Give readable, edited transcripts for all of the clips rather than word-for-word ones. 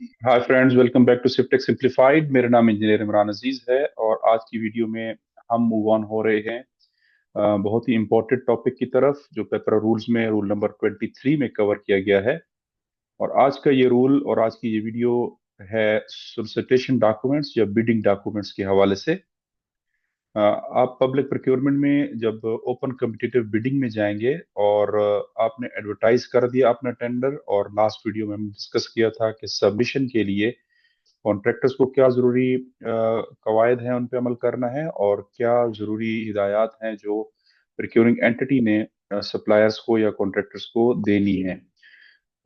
Hi friends, welcome back to सिफ्टेक simplified. मेरा नाम इंजीनियर इमरान अजीज है और आज की वीडियो में हम मूव ऑन हो रहे हैं बहुत ही इंपॉर्टेंट टॉपिक की तरफ, जो पेपर रूल्स में रूल नंबर 23 में कवर किया गया है। और आज का ये रूल और आज की ये वीडियो है सोलिसिटेशन डॉक्यूमेंट्स या बिडिंग डॉक्यूमेंट्स के हवाले से। आप पब्लिक प्रोक्योरमेंट में जब ओपन कम्पिटिटिव बिडिंग में जाएंगे और आपने एडवर्टाइज कर दिया अपना टेंडर, और लास्ट वीडियो में हमने डिस्कस किया था कि सबमिशन के लिए कॉन्ट्रैक्टर्स को क्या जरूरी कवायद हैं उन पे अमल करना है और क्या जरूरी हिदायत हैं जो प्रोक्योरिंग एंटिटी ने सप्लायर्स को या कॉन्ट्रैक्टर्स को देनी है।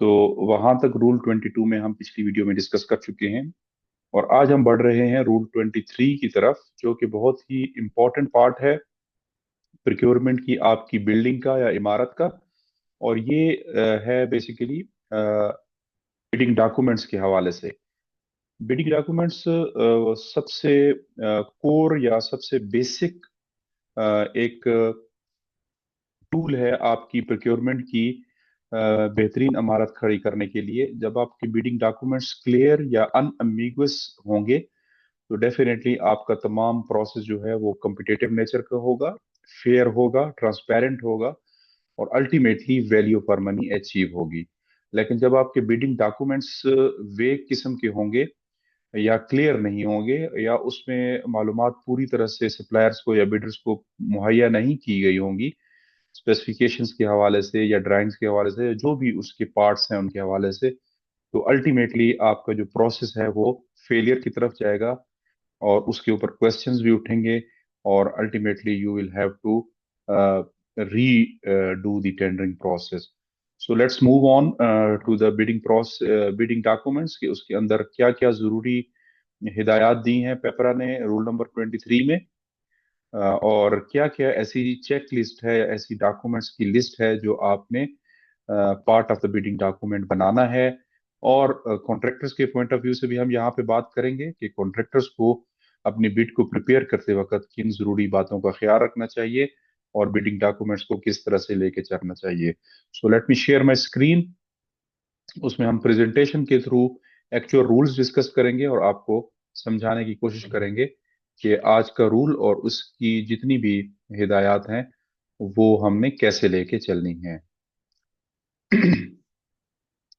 तो वहां तक रूल 22 में हम पिछली वीडियो में डिस्कस कर चुके हैं और आज हम बढ़ रहे हैं रूल 23 की तरफ, जो कि बहुत ही इंपॉर्टेंट पार्ट है प्रोक्योरमेंट की, आपकी बिल्डिंग का या इमारत का। और ये है बेसिकली बिडिंग डॉक्यूमेंट्स के हवाले से। बिडिंग डॉक्यूमेंट्स सबसे कोर या सबसे बेसिक एक टूल है आपकी प्रोक्योरमेंट की बेहतरीन इमारत खड़ी करने के लिए। जब आपकी बिडिंग डॉक्यूमेंट्स क्लियर या अनएम्बिगुअस होंगे तो डेफिनेटली आपका तमाम प्रोसेस जो है वो कम्पिटेटिव नेचर का होगा, फेयर होगा, ट्रांसपेरेंट होगा और ultimately value for money achieve होगी। लेकिन जब आपके बिडिंग डॉक्यूमेंट्स वेग किस्म के होंगे या क्लियर नहीं होंगे या उसमें मालूमात पूरी तरह से सप्लायर्स को या बिडर्स को मुहैया नहीं की गई होंगी, स्पेसिफिकेशंस के हवाले से या ड्राइंग्स के हवाले से, जो भी उसके पार्ट्स हैं उनके हवाले से, तो अल्टीमेटली आपका जो प्रोसेस है वो फेलियर की तरफ जाएगा और उसके ऊपर क्वेश्चंस भी उठेंगे और ultimately you will have to redo the tendering process. So let's move on to the bidding process, bidding documents के उसके अंदर क्या क्या जरूरी हिदायत दी हैं पेपरा ने रूल नंबर 23 में। और क्या क्या ऐसी चेक लिस्ट है, ऐसी डॉक्यूमेंट्स की लिस्ट है जो आपने part of the bidding document बनाना है। और कॉन्ट्रैक्टर्स के पॉइंट ऑफ व्यू से भी हम यहाँ पे बात करेंगे कि कॉन्ट्रैक्टर्स को अपनी बिड को प्रिपेयर करते वक्त किन जरूरी बातों का ख्याल रखना चाहिए और बिडिंग डॉक्यूमेंट्स को किस तरह से लेके चलना चाहिए। So let me share my screen. उसमें हम प्रेजेंटेशन के थ्रू एक्चुअल रूल्स डिस्कस करेंगे और आपको समझाने की कोशिश करेंगे कि आज का रूल और उसकी जितनी भी हिदायत हैं वो हमने कैसे लेके चलनी है।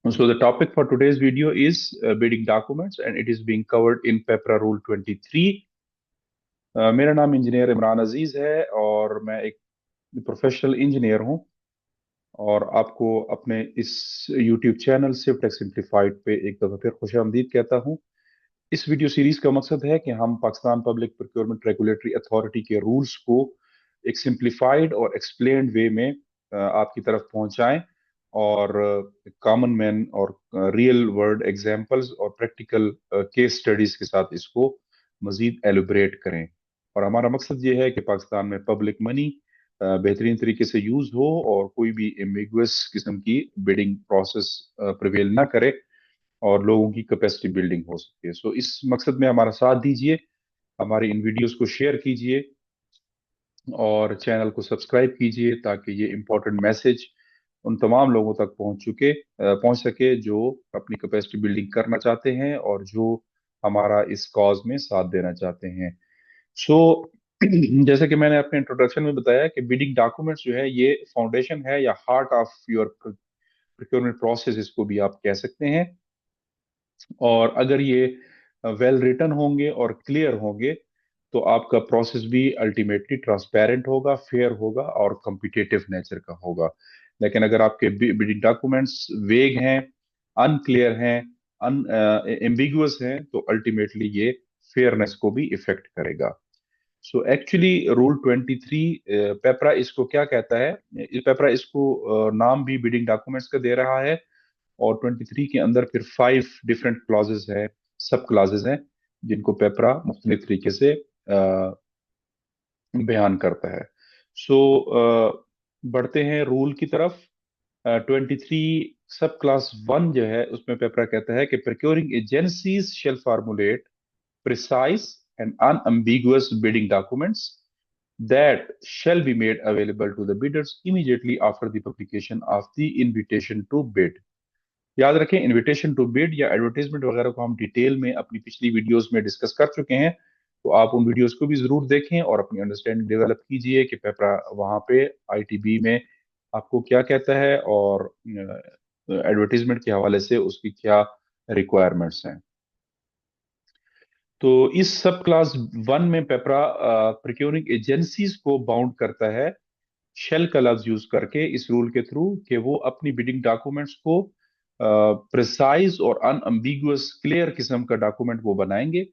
So the topic for today's video is bidding documents and it is being covered in PEPRA Rule 23। मेरा नाम इंजीनियर इमरान अजीज है और मैं एक प्रोफेशनल इंजीनियर हूं और आपको अपने इस YouTube चैनल सिफ्ट सिंप्लीफाइड पे एक दफा फिर खुशामदीद कहता हूं। इस वीडियो सीरीज का मकसद है कि हम Pakistan public procurement regulatory authority के रूल्स को एक सिंप्लीफाइड और एक्सप्लेन्ड वे में आपकी तरफ पहुंचाएं और कॉमन मैन और रियल वर्ल्ड एग्जांपल्स और प्रैक्टिकल केस स्टडीज के साथ इसको मजीद एलिब्रेट करें। और हमारा मकसद ये है कि पाकिस्तान में पब्लिक मनी बेहतरीन तरीके से यूज हो और कोई भी एम्बिगुअस किस्म की बिडिंग प्रोसेस प्रिवेल ना करे और लोगों की कैपेसिटी बिल्डिंग हो सके। सो इस मकसद में हमारा साथ दीजिए, हमारी इन वीडियोस को शेयर कीजिए और चैनल को सब्सक्राइब कीजिए ताकि ये इम्पोर्टेंट मैसेज उन तमाम लोगों तक पहुंच सके जो अपनी कैपेसिटी बिल्डिंग करना चाहते हैं और जो हमारा इस कॉज में साथ देना चाहते हैं। सो जैसे कि मैंने अपने इंट्रोडक्शन में बताया कि बिडिंग डॉक्यूमेंट्स जो है ये फाउंडेशन है या heart of your procurement process, इसको भी आप कह सकते हैं। और अगर ये वेल रिटन होंगे और क्लियर होंगे तो आपका प्रोसेस भी अल्टीमेटली ट्रांसपेरेंट होगा, फेयर होगा और कम्पिटिटिव नेचर का होगा। लेकिन अगर आपके बिडिंग डॉक्यूमेंट्स वेग हैं, अनक्लियर हैं, अन एम्बिगुअस हैं तो अल्टीमेटली ये फेयरनेस को भी इफेक्ट करेगा। सो एक्चुअली रूल 23 पेपरा इसको क्या कहता है, पेपरा इसको नाम भी बिडिंग डॉक्यूमेंट्स का दे रहा है। और 23 के अंदर फिर 5 डिफरेंट क्लॉजेज है, सब क्लॉजेज हैं जिनको पेपरा मुख्तलिफ तरीके से बयान करता है। सो बढ़ते हैं रूल की तरफ। 23 सब क्लास 1 जो है उसमें पेपरा कहता है कि procuring agencies shall formulate precise and unambiguous bidding documents that shall be made available to the bidders immediately after the publication of the invitation to bid. याद रखें, इनविटेशन टू बिड या एडवर्टाइजमेंट वगैरह को हम डिटेल में अपनी पिछली videos में डिस्कस कर चुके हैं, तो आप उन वीडियोस को भी जरूर देखें और अपनी अंडरस्टैंडिंग डेवलप कीजिए कि पेपरा वहां पे आईटीबी में आपको क्या कहता है और एडवर्टीजमेंट के हवाले से उसकी क्या रिक्वायरमेंट्स हैं। तो इस सब क्लास वन में पेपरा प्रोक्योरिंग एजेंसीज को बाउंड करता है शेल का लफ्ज यूज करके इस रूल के थ्रू कि वो अपनी बिडिंग डॉक्यूमेंट्स को प्रिसाइज और अनअम्बिगुअस क्लियर किस्म का डॉक्यूमेंट वो बनाएंगे।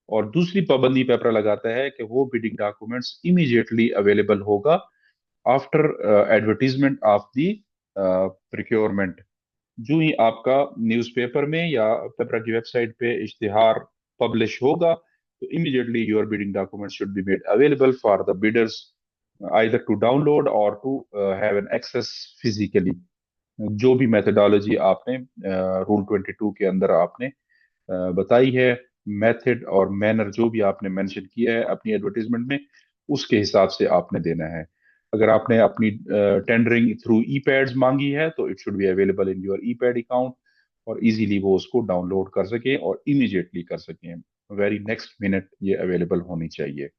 और दूसरी पाबंदी पेपरा लगाता है कि वो बिडिंग डॉक्यूमेंट्स इमीडिएटली अवेलेबल होगा after advertisement of the procurement. जो ही आपका न्यूज़पेपर में या पेपरा की वेबसाइट पे इश्तिहार पब्लिश होगा, तो immediately your bidding document should be made available for the bidders either to download or to have an access physically। जो भी मेथडोलॉजी आपने रूल 22 के अंदर आपने बताई है, मेथड और मैनर जो भी आपने मेंशन किया है अपनी एडवर्टीजमेंट में, उसके हिसाब से आपने देना है। अगर आपने अपनी टेंडरिंग थ्रू ई पैड्स मांगी है तो it should be available in your E pad account और इजीली वो उसको डाउनलोड कर सकें और इमीडिएटली कर सकें, वेरी नेक्स्ट मिनट ये अवेलेबल होनी चाहिए।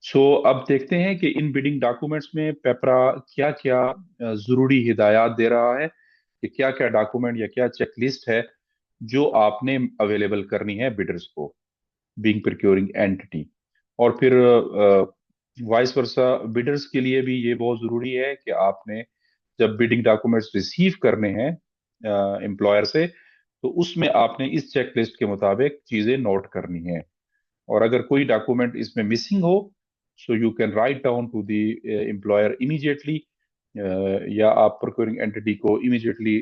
सो अब देखते हैं कि इन बिडिंग डॉक्यूमेंट्स में पेपरा क्या क्या जरूरी हिदायत दे रहा है कि क्या क्या डॉक्यूमेंट या क्या चेकलिस्ट है जो आपने अवेलेबल करनी है बिडर्स को, बीइंग प्रोक्योरिंग एंटिटी। और फिर वाइस वर्सा बिडर्स के लिए भी ये बहुत जरूरी है कि आपने जब बिडिंग डॉक्यूमेंट्स रिसीव करने हैं एम्प्लॉयर से, तो उसमें आपने इस चेकलिस्ट के मुताबिक चीजें नोट करनी है। और अगर कोई डॉक्यूमेंट इसमें मिसिंग हो, so you can write down to the employer immediately, या आप प्रोक्योरिंग एंटिटी को इमीडिएटली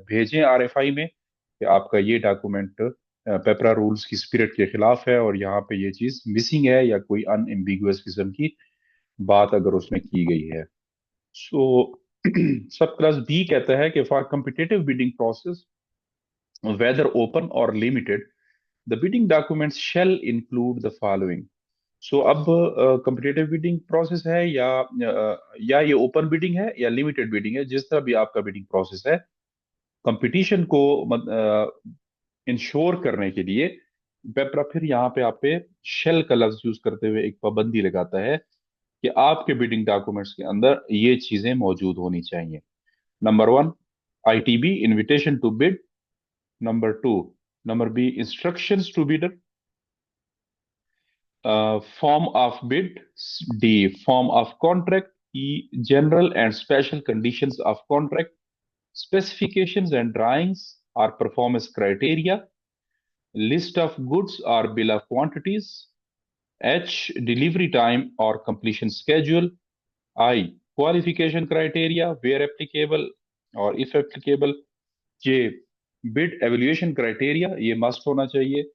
भेजें आरएफआई में कि आपका ये डॉक्यूमेंट पेपरा रूल्स की स्पिरिट के खिलाफ है और यहाँ पे ये चीज मिसिंग है या कोई अनएम्बिगुअस किस्म की बात अगर उसमें की गई है। सो सब क्लास बी कहता है कि for competitive bidding process whether open और limited the bidding documents shall include the following. So अब कम्पिटेटिव बिडिंग प्रोसेस है या ये ओपन बिडिंग है या लिमिटेड बिडिंग है, जिस तरह भी आपका बिडिंग प्रोसेस है, कंपटीशन को इंश्योर करने के लिए पेपरा फिर यहाँ पे आप पे शेल का लफ्ज यूज करते हुए एक पाबंदी लगाता है कि आपके बिडिंग डॉक्यूमेंट्स के अंदर ये चीजें मौजूद होनी चाहिए। Number one, ITB invitation to bid. Number two, number B instructions to bidder. Form of bid, D. Form of contract, E. General and special conditions of contract, specifications and drawings or performance criteria, list of goods or bill of quantities, H. Delivery time or completion schedule, I. Qualification criteria where applicable or if applicable, J. Bid evaluation criteria, ये must होना चाहिए।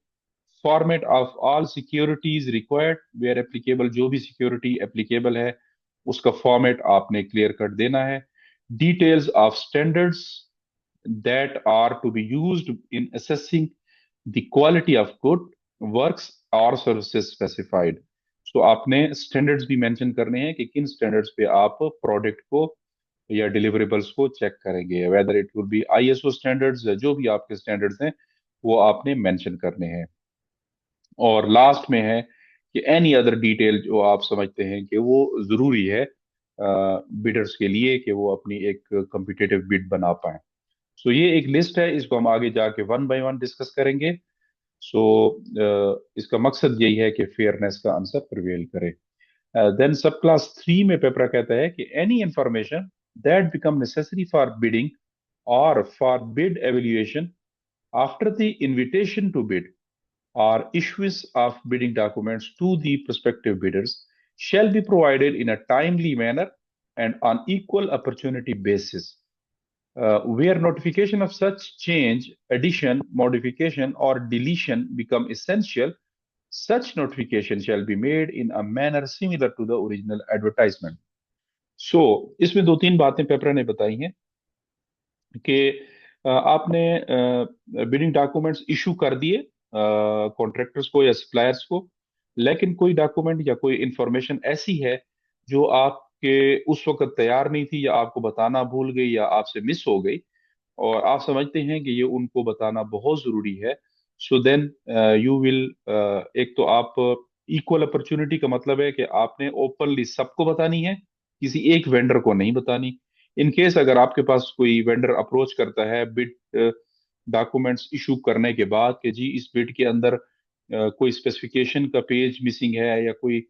Format of all securities required where applicable, जो भी security applicable है उसका format आपने clear कर देना है। Details of standards that are to be used in assessing the quality of good works और सर्विसेज स्पेसिफाइड। तो आपने स्टैंडर्ड्स भी मेंशन करने हैं कि किन स्टैंडर्ड्स पे आप प्रोडक्ट को या डिलीवरेबल्स को चेक करेंगे, whether it will be ISO standards या जो भी आपके स्टैंडर्ड्स हैं वो आपने मेंशन करने हैं। और लास्ट में है कि एनी अदर डिटेल जो आप समझते हैं कि वो जरूरी है बिडर्स के लिए कि वो अपनी एक कम्पिटिटिव बिड बना पाए। सो ये एक लिस्ट है, इसको हम आगे जाके वन बाय वन डिस्कस करेंगे। सो इसका मकसद यही है कि फेयरनेस का आंसर प्रिवेल करे। देन सब क्लास थ्री में पेपरा कहता है कि any information that become necessary for bidding और for bid evaluation after the invitation to bid or issuance of bidding documents to the prospective bidders shall be provided in a timely manner and on equal opportunity basis. Where notification of such change, addition, modification, or deletion become essential, such notification shall be made in a manner similar to the original advertisement. So, इसमें दो तीन बातें पेपरा ने बताई हैं कि आपने bidding documents issue कर दिए कॉन्ट्रैक्टर्स को या सप्लायर्स को, लेकिन कोई डॉक्यूमेंट या कोई इंफॉर्मेशन ऐसी है जो आपके उस वक्त तैयार नहीं थी या आपको बताना भूल गई या आपसे मिस हो गई, और आप समझते हैं कि ये उनको बताना बहुत जरूरी है, सो देन यू विल, एक तो आप इक्वल अपॉर्चुनिटी का मतलब है कि आपने ओपनली सबको बतानी है, किसी एक वेंडर को नहीं बतानी। इन केस अगर आपके पास कोई वेंडर अप्रोच करता है बिड डॉक्यूमेंट्स इशू करने के बाद कि जी इस बिड के अंदर कोई स्पेसिफिकेशन का पेज मिसिंग है या कोई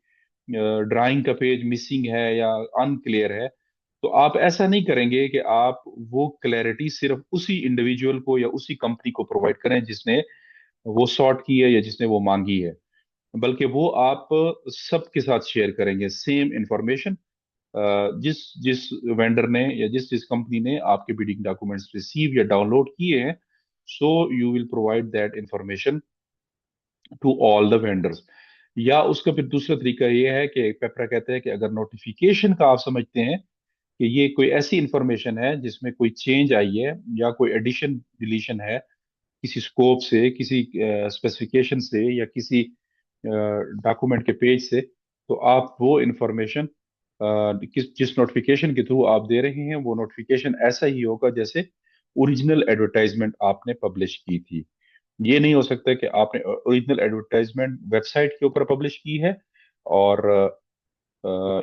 ड्राइंग का पेज मिसिंग है या अनक्लियर है, तो आप ऐसा नहीं करेंगे कि आप वो क्लैरिटी सिर्फ उसी इंडिविजुअल को या उसी कंपनी को प्रोवाइड करें जिसने वो सॉर्ट की है या जिसने वो मांगी है, बल्कि वो आप सबके साथ शेयर करेंगे सेम इंफॉर्मेशन। जिस जिस वेंडर ने या जिस जिस कंपनी ने आपके बिडिंग डॉक्यूमेंट्स रिसीव या डाउनलोड किए हैं, so you will provide that information to all the vendors. या उसका फिर दूसरा तरीका ये है कि पेपरा कहते हैं कि अगर नोटिफिकेशन का आप समझते हैं कि ये कोई ऐसी इंफॉर्मेशन है जिसमें कोई चेंज आई है या कोई एडिशन डिलीशन है किसी स्कोप से, किसी स्पेसिफिकेशन से या किसी डॉक्यूमेंट के पेज से, तो आप वो इंफॉर्मेशन जिस नोटिफिकेशन के थ्रू आप दे रहे हैं वो नोटिफिकेशन ऐसा ही होगा जैसे ओरिजिनल एडवर्टाइजमेंट आपने पब्लिश की थी। ये नहीं हो सकता कि आपने ओरिजिनल एडवर्टाइजमेंट वेबसाइट के ऊपर पब्लिश की है और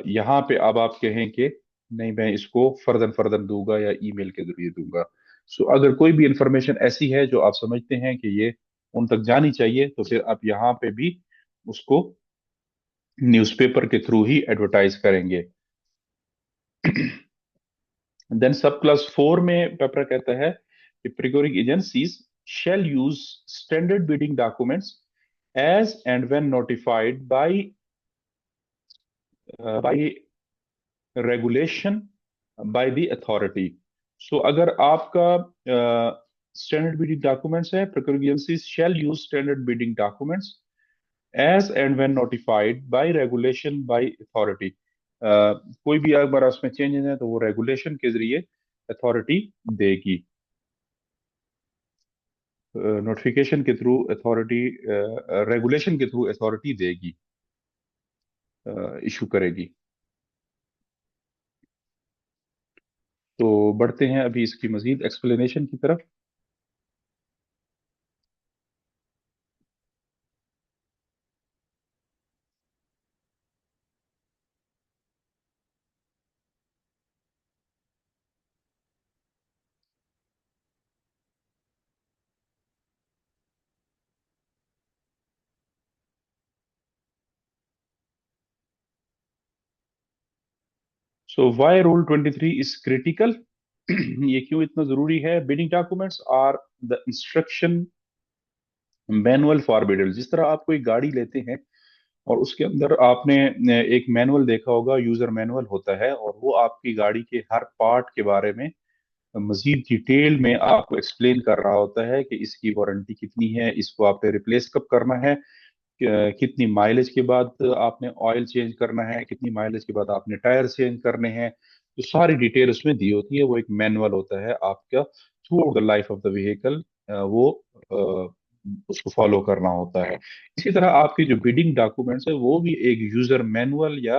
यहाँ पे अब आप कहें कि नहीं मैं इसको फर्दर फर्दर दूंगा या ईमेल के जरिए दूंगा। सो अगर कोई भी इंफॉर्मेशन ऐसी है जो आप समझते हैं कि ये उन तक जानी चाहिए, तो फिर आप यहाँ पे भी उसको न्यूज़पेपर के थ्रू ही एडवर्टाइज करेंगे। देन सब क्लास 4 में पेपर कहता है कि प्रिकोरिंग agencies shall use standard bidding documents as and when notified by regulation by the authority। सो अगर आपका स्टैंडर्ड बिडिंग डॉक्यूमेंट्स है, procuring agencies shall use standard bidding documents as and when notified by regulation by authority। कोई भी अगर उसमें changes है तो वो रेगुलेशन के जरिए अथॉरिटी देगी, नोटिफिकेशन के थ्रू अथॉरिटी, रेगुलेशन के थ्रू अथॉरिटी देगी, इशू करेगी। तो बढ़ते हैं अभी इसकी मजीद एक्सप्लेनेशन की तरफ। So why rule 23 is critical. ये क्यों इतना जरूरी है? Bidding documents are the instruction manual for bidder. जिस तरह आप कोई गाड़ी लेते हैं और उसके अंदर आपने एक मैनुअल देखा होगा, यूजर मैनुअल होता है, और वो आपकी गाड़ी के हर पार्ट के बारे में मजीद डिटेल में आपको एक्सप्लेन कर रहा होता है कि इसकी वारंटी कितनी है, इसको आपने रिप्लेस कब करना है, कितनी माइलेज के बाद आपने ऑयल चेंज करना है, कितनी माइलेज के बाद आपने टायर चेंज करने हैं। तो सारी डिटेल उसमें दी होती है। वो एक मैनुअल होता है आपका through the life of the vehicle, वो उसको फॉलो करना होता है। इसी तरह आपके जो बिडिंग डॉक्यूमेंट्स है वो भी एक यूजर मैनुअल या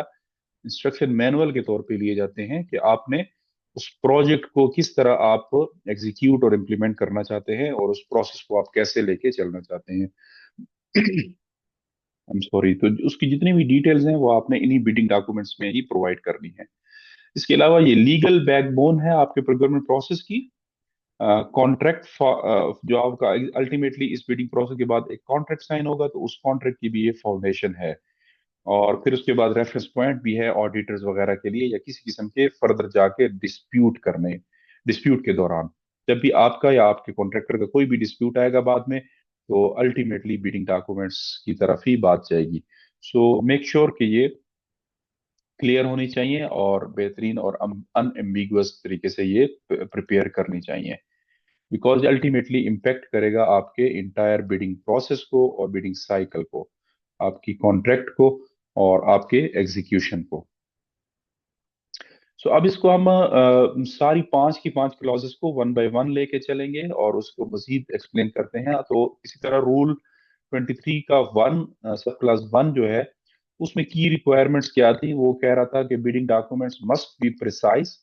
इंस्ट्रक्शन मैनुअल के तौर पे लिए जाते हैं कि आपने उस प्रोजेक्ट को किस तरह आप एग्जीक्यूट और इम्प्लीमेंट करना चाहते हैं और उस प्रोसेस को आप कैसे लेके चलना चाहते हैं। I am sorry. तो उसकी जितनी भी डिटेल्स हैं वो आपने इन्हीं बिडिंग डॉक्यूमेंट्स में ही प्रोवाइड करनी है। इसके अलावा ये लीगल बैकबोन है आपके प्रोक्योरमेंट प्रोसेस की। कॉन्ट्रैक्ट जो आपका अल्टीमेटली इस बिडिंग प्रोसेस के बाद एक कॉन्ट्रैक्ट साइन होगा, तो उस कॉन्ट्रैक्ट की भी ये फाउंडेशन है। और फिर उसके बाद रेफरेंस पॉइंट भी है ऑडिटर्स वगैरह के लिए या किसी किस्म के फर्दर जाके डिस्प्यूट के दौरान, जब भी आपका या आपके कॉन्ट्रैक्टर का कोई भी डिस्प्यूट आएगा बाद में, तो अल्टीमेटली बिडिंग डॉक्यूमेंट्स की तरफ ही बात जाएगी। सो मेक श्योर कि ये क्लियर होनी चाहिए और बेहतरीन और अनएम्बिगुअस तरीके से ये प्रिपेयर करनी चाहिए, बिकॉज अल्टीमेटली इम्पेक्ट करेगा आपके इंटायर बिडिंग प्रोसेस को और बिडिंग साइकिल को, आपकी कॉन्ट्रैक्ट को और आपके एग्जीक्यूशन को। सो अब इसको हम सारी पांच की पांच क्लॉजेस को वन बाय वन लेके चलेंगे और उसको मजीद एक्सप्लेन करते हैं। तो इसी तरह रूल 23 का वन, सब क्लास वन जो है, उसमें की रिक्वायरमेंट्स क्या थी? वो कह रहा था कि bidding documents must be precise,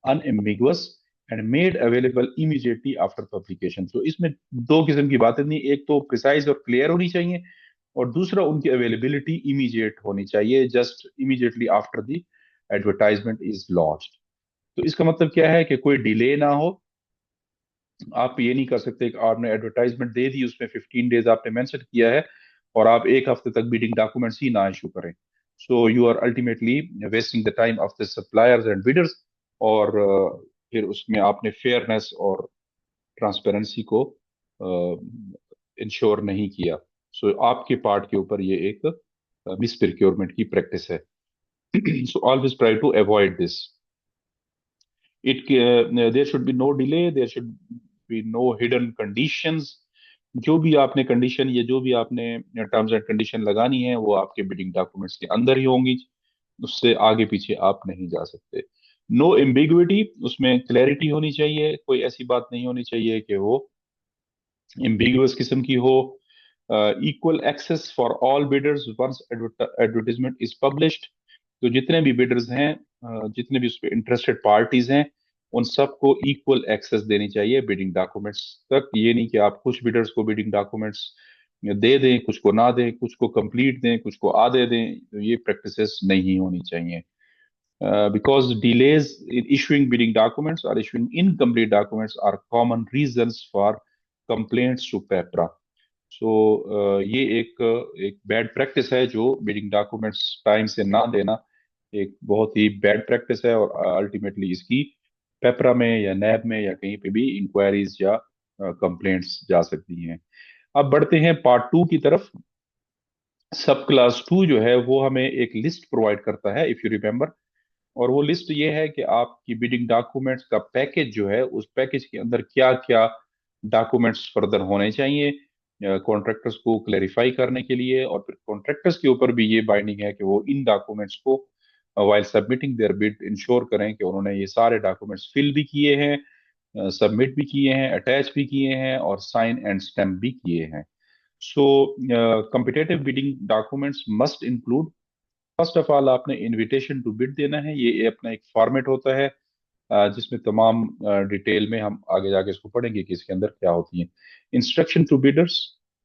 unambiguous and made available immediately after publication. तो इसमें दो किस्म की बातें थी, एक तो प्रिसाइज और क्लियर होनी चाहिए, और दूसरा उनकी अवेलेबिलिटी इमीडिएट होनी चाहिए, just immediately after the advertisement is launched. तो इसका मतलब क्या है कि कोई डिले ना हो। आप ये नहीं कर सकते कि आपने एडवर्टाइजमेंट दे दी, उसमें 15 डेज आपने मेंशन किया है, और आप एक हफ्ते तक बिडिंग डॉक्यूमेंट्स ही ना इशू करें। So you are ultimately wasting the time of the suppliers and bidders, और फिर उसमें आपने फेयरनेस और ट्रांसपेरेंसी को इंश्योर नहीं किया। सो आपके पार्ट के ऊपर ये एक मिस प्रिक्योरमेंट की प्रैक्टिस है। So always try to avoid this. It there should be no delay, there should be no hidden conditions. जो भी आपने कंडीशन या जो भी आपने टर्म्स एंड कंडीशन लगानी है वो आपके बिडिंग डॉक्यूमेंट्स के अंदर ही होंगी, उससे आगे पीछे आप नहीं जा सकते। नो एम्बिग्विटी, उसमें क्लैरिटी होनी चाहिए, कोई ऐसी बात नहीं होनी चाहिए कि वो एम्बिगुअस किस्म की हो। Equal access for all bidders once advertisement is published. तो जितने भी बिडर्स हैं, जितने भी उस पर इंटरेस्टेड पार्टीज हैं, उन सबको इक्वल एक्सेस देनी चाहिए बिडिंग डॉक्यूमेंट्स तक। ये नहीं कि आप कुछ बिडर्स को बिडिंग डॉक्यूमेंट्स दे दें, कुछ को ना दें, कुछ को कंप्लीट दें, कुछ को आधे दें। तो ये प्रैक्टिसेस नहीं होनी चाहिए, because delays in issuing bidding documents or issuing incomplete documents are common reasons for complaints to पेपरा। सो ये एक बैड प्रैक्टिस है, जो बिडिंग डॉक्यूमेंट्स टाइम से ना देना एक बहुत ही बैड प्रैक्टिस है, और अल्टीमेटली इसकी पेपरा में या नैब में या कहीं पे भी इंक्वायरीज या कंप्लेंट्स जा सकती हैं। अब बढ़ते हैं पार्ट टू की तरफ। सब क्लास टू जो है वो हमें एक लिस्ट प्रोवाइड करता है, इफ यू रिमेम्बर। और वो लिस्ट ये है कि आपकी बिडिंग डॉक्यूमेंट्स का पैकेज जो है, उस पैकेज के अंदर क्या क्या डॉक्यूमेंट्स फर्दर होने चाहिए कॉन्ट्रैक्टर्स को क्लैरिफाई करने के लिए, और फिर कॉन्ट्रैक्टर्स के ऊपर भी ये बाइंडिंग है कि वो इन डॉक्यूमेंट्स को while submitting their bid ensure करें कि उन्होंने ये सारे डॉक्यूमेंट्स फिल भी किए हैं, सबमिट भी किए हैं, अटैच भी किए हैं, और साइन एंड स्टैम्प भी किए हैं। So competitive bidding documents must include, first of all आपने इनविटेशन टू बिड देना है। ये अपना एक फॉर्मेट होता है, जिसमें तमाम डिटेल में हम आगे जाके इसको पढ़ेंगे कि इसके अंदर क्या होती है। Instruction to bidders,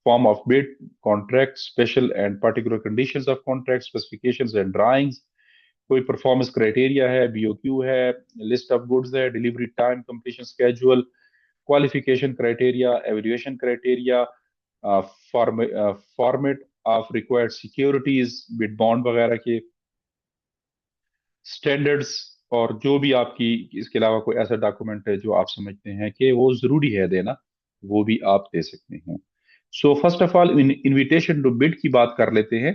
form of bid, contract, special and particular conditions of contract, specifications and drawings, कोई परफॉर्मेंस क्राइटेरिया है, बीओक्यू है, लिस्ट ऑफ गुड्स है, delivery time, completion schedule, qualification criteria, evaluation criteria, format of required securities, bid bond वगैरह के standards, और जो भी आपकी इसके अलावा कोई ऐसा डॉक्यूमेंट है जो आप समझते हैं कि वो जरूरी है देना, वो भी आप दे सकते हैं। So first of all invitation to bid की बात कर लेते हैं।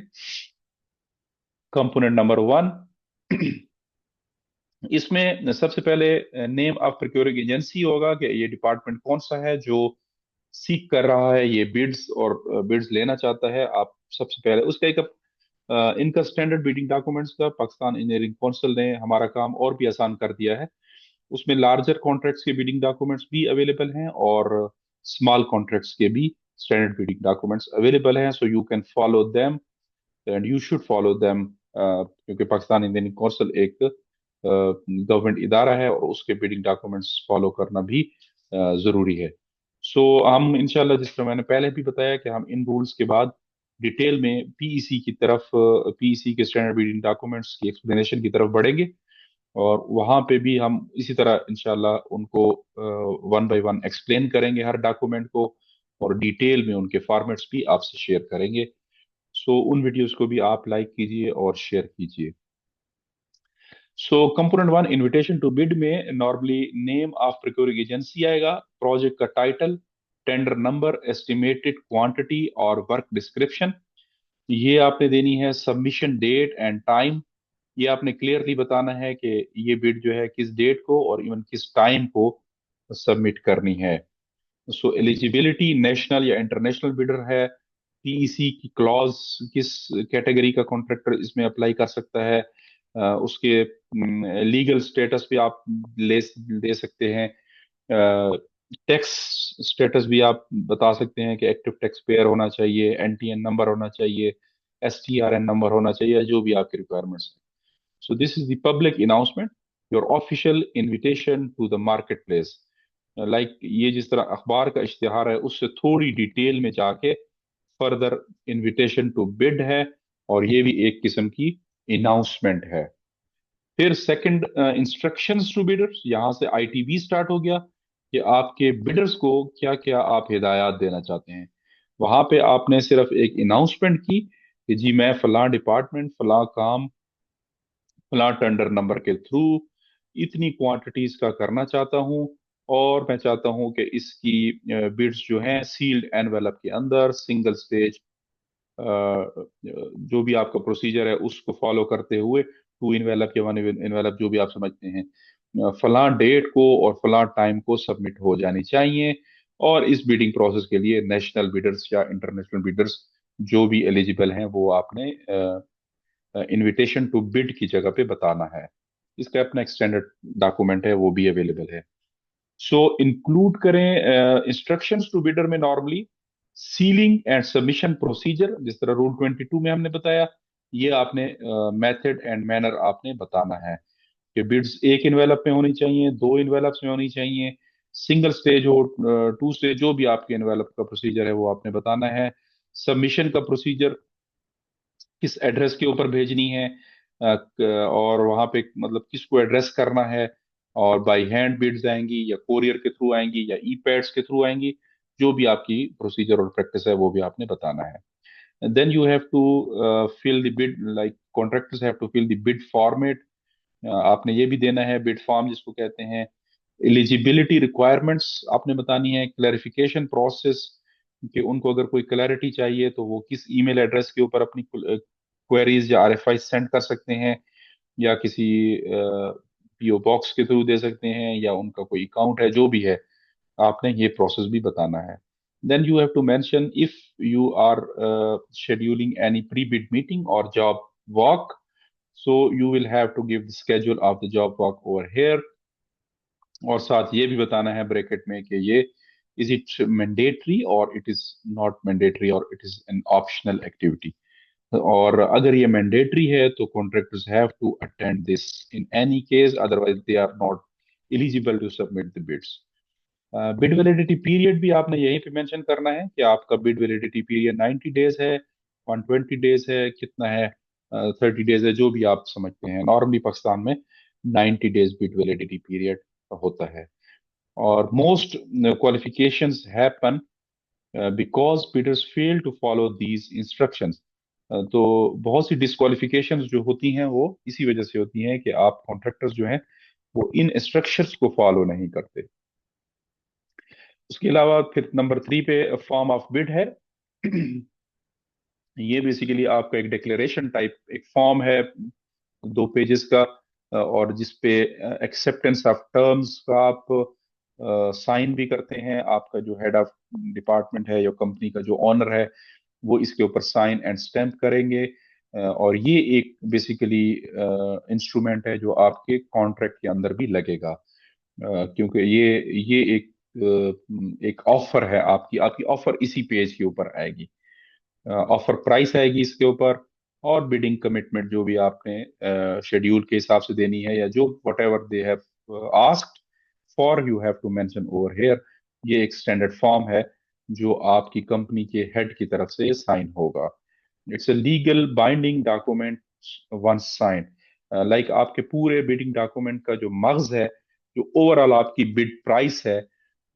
कंपोनेंट नंबर वन, इसमें सबसे पहले नेम ऑफ प्रोक्योरिंग एजेंसी होगा कि ये डिपार्टमेंट कौन सा है जो सीख कर रहा है ये बिड्स, और बिड्स लेना चाहता है। आप सबसे पहले उसका एक इनका स्टैंडर्ड बिडिंग डॉक्यूमेंट्स का पाकिस्तान इंजीनियरिंग काउंसिल ने हमारा काम और भी आसान कर दिया है। उसमें लार्जर कॉन्ट्रैक्ट्स के बिडिंग डॉक्यूमेंट्स भी अवेलेबल हैं, और स्मॉल कॉन्ट्रैक्ट्स के भी स्टैंडर्ड बिडिंग डॉक्यूमेंट्स अवेलेबल हैं। So you can follow them and you should follow them, क्योंकि पाकिस्तान इंजीनियरिंग काउंसिल एक गवर्नमेंट इदारा है, और उसके बिडिंग डॉक्यूमेंट्स फॉलो करना भी जरूरी है। सो हम इंशाल्लाह, जिस तरह मैंने पहले भी बताया, कि हम इन रूल्स के बाद डिटेल में पीईसी की तरफ, पीईसी के स्टैंडर्ड बिडिंग डॉक्यूमेंट्स की एक्सप्लेनेशन की तरफ बढ़ेंगे, और वहां पे भी हम इसी तरह इंशाल्लाह उनको वन बाय वन एक्सप्लेन करेंगे हर डॉक्यूमेंट को, और डिटेल में उनके फॉर्मेट्स भी आपसे शेयर करेंगे। सो उन वीडियोस को भी आप लाइक कीजिए और शेयर कीजिए। So component one, invitation to bid में normally name of procuring agency आएगा, प्रोजेक्ट का title, tender number, estimated quantity और वर्क डिस्क्रिप्शन। ये आपने देनी है, सबमिशन डेट एंड टाइम। ये आपने क्लियरली बताना है कि ये बिड जो है किस डेट को और इवन किस टाइम को सबमिट करनी है। सो एलिजिबिलिटी, नेशनल या इंटरनेशनल बिडर है, पीईसी की क्लॉज, किस कैटेगरी का कॉन्ट्रैक्टर इसमें अप्लाई कर सकता है, उसके लीगल स्टेटस भी आप ले दे सकते हैं, टैक्स स्टेटस भी आप बता सकते हैं कि एक्टिव टैक्स पेयर होना चाहिए, एनटीएन नंबर होना चाहिए, एसटीआरएन नंबर होना चाहिए, जो भी आपके रिक्वायरमेंट्स हैं। So this is the public announcement. Your official invitation to the market place. Like ये जिस तरह अखबार का इश्तिहार है उससे थोड़ी डिटेल में जाके फर्दर इनविटेशन टू बिड है, और ये भी एक किस्म की अनाउंसमेंट है। फिर सेकंड, इंस्ट्रक्शंस टू बिडर्स, यहाँ से आईटीबी स्टार्ट हो गया कि आपके बिडर्स को क्या क्या आप हिदायत देना चाहते हैं। वहां पे आपने सिर्फ एक अनाउंसमेंट की कि जी मैं फलां डिपार्टमेंट फलां काम फलां टेंडर नंबर के थ्रू इतनी क्वांटिटीज का करना चाहता हूँ, और मैं चाहता हूँ कि इसकी बिड्स जो हैं सील्ड एनवेलप के अंदर सिंगल स्टेज, जो भी आपका प्रोसीजर है उसको फॉलो करते हुए टू इनवेलप या वन इनवेलप जो भी आप समझते हैं, फलां डेट को और फलां टाइम को सबमिट हो जानी चाहिए। और इस बिडिंग प्रोसेस के लिए नेशनल बिडर्स या इंटरनेशनल बिडर्स जो भी एलिजिबल हैं वो आपने इनविटेशन टू बिड की जगह पे बताना है। इसका अपना एक स्टैंडर्ड डॉक्यूमेंट है, वो भी अवेलेबल है। सो इंक्लूड करें इंस्ट्रक्शंस टू बिडर में normally ceiling and submission procedure, जिस तरह रूल 22 में हमने बताया, ये आपने मेथड एंड मैनर आपने बताना है कि बिड्स एक इन्वेलप में होनी चाहिए, दो इन्वेलप्स में होनी चाहिए, सिंगल स्टेज हो, टू स्टेज, जो भी आपके इन्वेलप का प्रोसीजर है वो आपने बताना है। सबमिशन का प्रोसीजर किस एड्रेस के ऊपर भेजनी है, और वहां पे मतलब किसको एड्रेस करना है, और बाय हैंड बिड्स आएंगी या कोरियर के थ्रू आएंगी या ई पैड्स के थ्रू आएंगी, जो भी आपकी प्रोसीजर और प्रैक्टिस है वो भी आपने बताना है। Then you have to fill the bid, like contractors have to fill the bid format. आपने ये भी देना है बिड फॉर्म जिसको कहते हैं। एलिजिबिलिटी रिक्वायरमेंट्स आपने बतानी है। क्लैरिफिकेशन प्रोसेस, कि उनको अगर कोई क्लैरिटी चाहिए तो वो किस ईमेल एड्रेस के ऊपर अपनी क्वेरीज या आरएफआई सेंड कर सकते हैं, या किसी पीओ बॉक्स के थ्रू दे सकते हैं, या उनका कोई अकाउंट है, जो भी है आपने ये प्रोसेस भी बताना है। Then you have to mention if you are scheduling any pre bid meeting और job walk, so you will have to give the schedule of the job walk over here. और साथ ये भी बताना है ब्रैकेट में कि ये इज इट मैंडेटरी और इट इज नॉट मैंडेटरी और it is an optional activity. और अगर ये मैंडेटरी है तो contractors have to attend this in any case, otherwise they are not eligible to submit the bids. Bid validity period भी आपने यहीं पे मेंशन करना है कि आपका बिड वैलिडिटी पीरियड 90 डेज है, 120 डेज है, कितना है, 30 डेज है, जो भी आप समझते हैं। नॉर्मली पाकिस्तान में 90 डेज बिड वैलिडिटी पीरियड होता है। और most qualifications happen because bidders fail to follow these instructions. तो बहुत सी डिस्क्वालिफिकेशंस जो होती हैं वो इसी वजह से होती हैं कि आप कॉन्ट्रैक्टर्स जो हैं वो इन इंस्ट्रक्शंस को फॉलो नहीं करते। उसके अलावा फिर नंबर 3 पे फॉर्म ऑफ बिड है। ये बेसिकली आपका एक डिक्लेरेशन टाइप एक फॉर्म है, 2 पेजेस का, और जिसपे एक्सेप्टेंस ऑफ टर्म्स का आप साइन भी करते हैं। आपका जो हेड ऑफ डिपार्टमेंट है या कंपनी का जो ऑनर है वो इसके ऊपर साइन एंड स्टैम्प करेंगे। और ये एक बेसिकली इंस्ट्रूमेंट है जो आपके कॉन्ट्रैक्ट के अंदर भी लगेगा, क्योंकि ये एक ऑफर है, आपकी आपकी ऑफर इसी पेज के ऊपर आएगी। ऑफर प्राइस आएगी इसके ऊपर, और बिडिंग कमिटमेंट जो भी आपने शेड्यूल के हिसाब से देनी है, या जो whatever they have asked for you have to mention over here. ये एक स्टैंडर्ड फॉर्म है जो आपकी कंपनी के हेड की तरफ से साइन होगा। It's a legal binding document once sign. Like आपके पूरे बिडिंग डॉक्यूमेंट का जो मगज है, जो ओवरऑल आपकी बिड प्राइस है,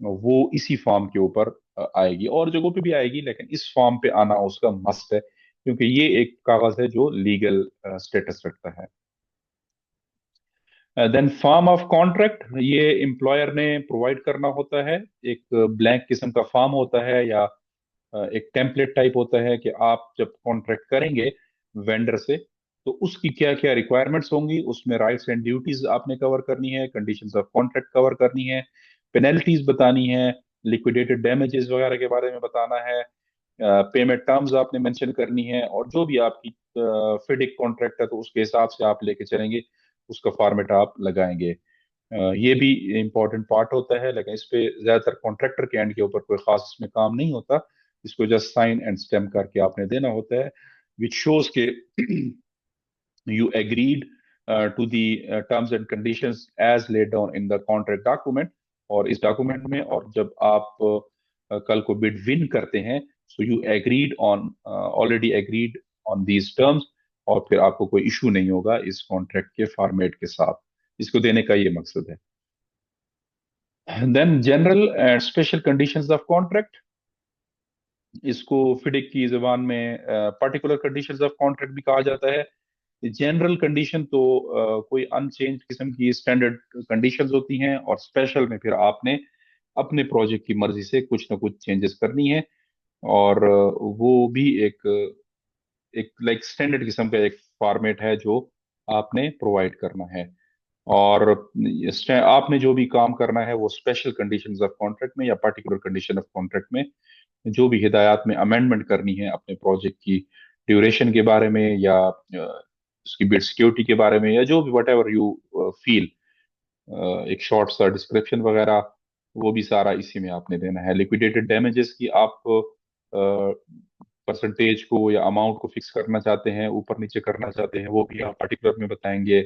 वो इसी फॉर्म के ऊपर आएगी। और जगहों पे भी आएगी लेकिन इस फॉर्म पे आना उसका मस्ट है, क्योंकि ये एक कागज है जो लीगल स्टेटस रखता है। देन फॉर्म ऑफ कॉन्ट्रैक्ट, ये एम्प्लॉयर ने प्रोवाइड करना होता है। एक ब्लैंक किस्म का फॉर्म होता है, या एक टेम्पलेट टाइप होता है कि आप जब कॉन्ट्रैक्ट करेंगे वेंडर से तो उसकी क्या क्या रिक्वायरमेंट्स होंगी, उसमें राइट्स एंड ड्यूटीज आपने कवर करनी है, कंडीशंस ऑफ कॉन्ट्रैक्ट कवर करनी है, पेनल्टीज बतानी है, लिक्विडेटेड डैमेजेस वगैरह के बारे में बताना है, पेमेंट टर्म्स आपने मेंशन करनी है, और जो भी आपकी फिडिक कॉन्ट्रैक्ट है तो उसके हिसाब से आप लेके चलेंगे, उसका फॉर्मेट आप लगाएंगे। ये भी इम्पोर्टेंट पार्ट होता है, लेकिन इस पे ज्यादातर कॉन्ट्रैक्टर के एंड के ऊपर कोई खास इसमें काम नहीं होता। इसको जस्ट साइन एंड स्टैम्प करके आपने देना होता है, विच शोज के you agreed to the terms and conditions as laid down in the contract document. और इस डॉक्यूमेंट में, और जब आप कल को बिड विन करते हैं, so you agreed on, already agreed on these terms, और फिर आपको कोई इशू नहीं होगा इस कॉन्ट्रैक्ट के फॉर्मेट के साथ। इसको देने का ये मकसद है। Then general and special conditions of contract, इसको फिडिक की जुबान में पर्टिकुलर कंडीशंस ऑफ कॉन्ट्रैक्ट भी कहा जाता है। जनरल कंडीशन तो कोई अनचेंज किस्म की स्टैंडर्ड कंडीशंस होती हैं, और स्पेशल में फिर आपने अपने प्रोजेक्ट की मर्जी से कुछ ना कुछ चेंजेस करनी है, और वो भी एक एक लाइक स्टैंडर्ड किस्म का एक फॉर्मेट है जो आपने प्रोवाइड करना है। और आपने जो भी काम करना है वो स्पेशल कंडीशंस ऑफ कॉन्ट्रैक्ट में या पर्टिकुलर कंडीशन ऑफ कॉन्ट्रैक्ट में जो भी हिदायत में अमेंडमेंट करनी है अपने प्रोजेक्ट की ड्यूरेशन के बारे में, या उसकी बिड सिक्योरिटी के बारे में, या जो भी वट एवर यू फील, एक शॉर्ट सा डिस्क्रिप्शन वगैरह, वो भी सारा इसी में आपने देना है। लिक्विडेटेड डैमेजेस की आप परसेंटेज को या अमाउंट को फिक्स करना चाहते हैं, ऊपर नीचे करना चाहते हैं, वो भी आप पर्टिकुलर में बताएंगे।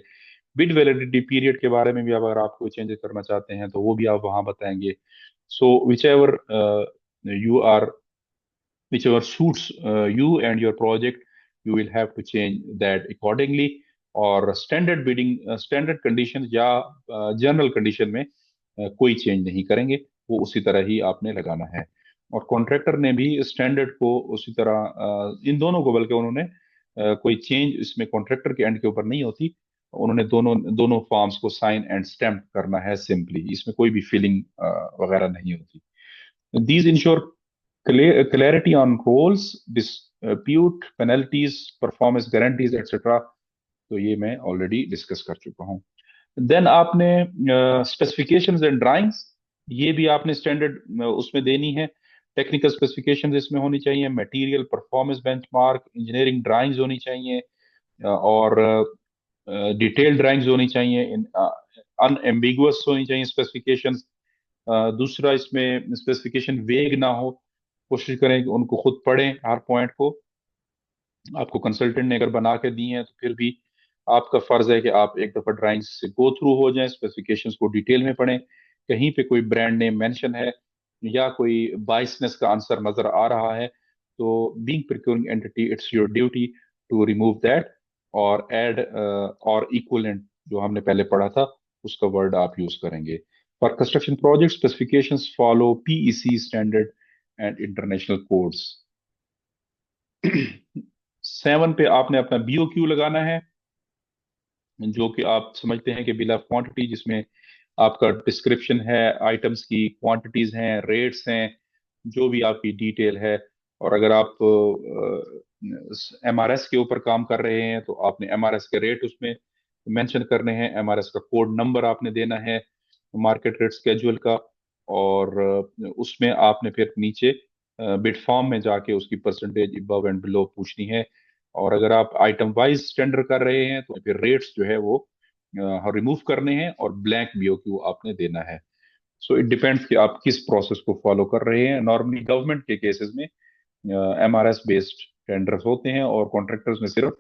बिड वैलिडिटी पीरियड के बारे में भी अगर आप कोई चेंजेस करना चाहते हैं तो वो भी आप वहां बताएंगे। So whichever you are, whichever suits you and your project, you will have to change that accordingly। और स्टैंडर्ड बिडिंग, स्टैंडर्ड कंडीशन या जनरल कंडीशन में कोई चेंज नहीं करेंगे, वो उसी तरह ही आपने लगाना है। और कॉन्ट्रैक्टर ने भी स्टैंडर्ड को उसी तरह, इन दोनों को, बल्कि उन्होंने कोई चेंज इसमें कॉन्ट्रैक्टर के एंड के ऊपर नहीं होती, उन्होंने दोनों दोनों फॉर्म्स को साइन एंड स्टैम्प करना है सिंपली, इसमें कोई भी फिलिंग वगैरह नहीं होती। These ensure clarity on roles, dispute penalties, performance guarantees, etc। तो ये मैं ऑलरेडी डिस्कस कर चुका हूँ। देन आपने स्पेसिफिकेशंस एंड ड्राइंग्स, ये भी आपने स्टैंडर्ड उसमें देनी है। टेक्निकल स्पेसिफिकेशंस इसमें होनी चाहिए, material performance benchmark, engineering drawings होनी चाहिए, और डिटेल ड्राइंग्स होनी चाहिए, अनएम्बिगुअस होनी चाहिए स्पेसिफिकेशंस। दूसरा, इसमें स्पेसिफिकेशन वेग ना हो, कोशिश करें कि उनको खुद पढ़ें हर पॉइंट को। आपको कंसल्टेंट ने अगर बना के दी है तो फिर भी आपका फर्ज है कि आप एक दफा ड्राइंग्स से गो थ्रू हो जाएं, स्पेसिफिकेशंस को डिटेल में पढ़ें। कहीं पे कोई ब्रांड नेम मेंशन है या कोई बाइसनेस का आंसर नजर आ रहा है, तो being procuring entity, it's your duty to remove that, और ऐड और इक्विवेलेंट जो हमने पहले पढ़ा था उसका वर्ड आप यूज करेंगे। For construction project, specifications follow PEC standard and international codes. 7 पे आपने अपना बीओक्यू लगाना है, जो कि आप समझते हैं कि बिल ऑफ क्वांटिटी, जिसमें आपका डिस्क्रिप्शन है, आइटम्स की क्वांटिटीज हैं, रेट्स हैं, जो भी आपकी डिटेल है। और अगर आप एमआरएस के ऊपर काम कर रहे हैं तो आपने एमआरएस के रेट उसमें मेंशन करने हैं, एमआरएस का कोड नंबर आपने देना है, मार्केट रेट स्केड्यूल का। और उसमें आपने फिर नीचे बिड फॉर्म में जाके उसकी परसेंटेज अबव एंड बिलो पूछनी है। और अगर आप आइटम वाइज टेंडर कर रहे हैं तो फिर रेट्स जो है वो रिमूव करने हैं, और ब्लैंक बीओक्यू आपने देना है। सो इट डिपेंड्स कि आप किस प्रोसेस को फॉलो कर रहे हैं। नॉर्मली गवर्नमेंट के केसेस में एमआरएस बेस्ड टेंडर्स होते हैं, और कॉन्ट्रैक्टर्स में सिर्फ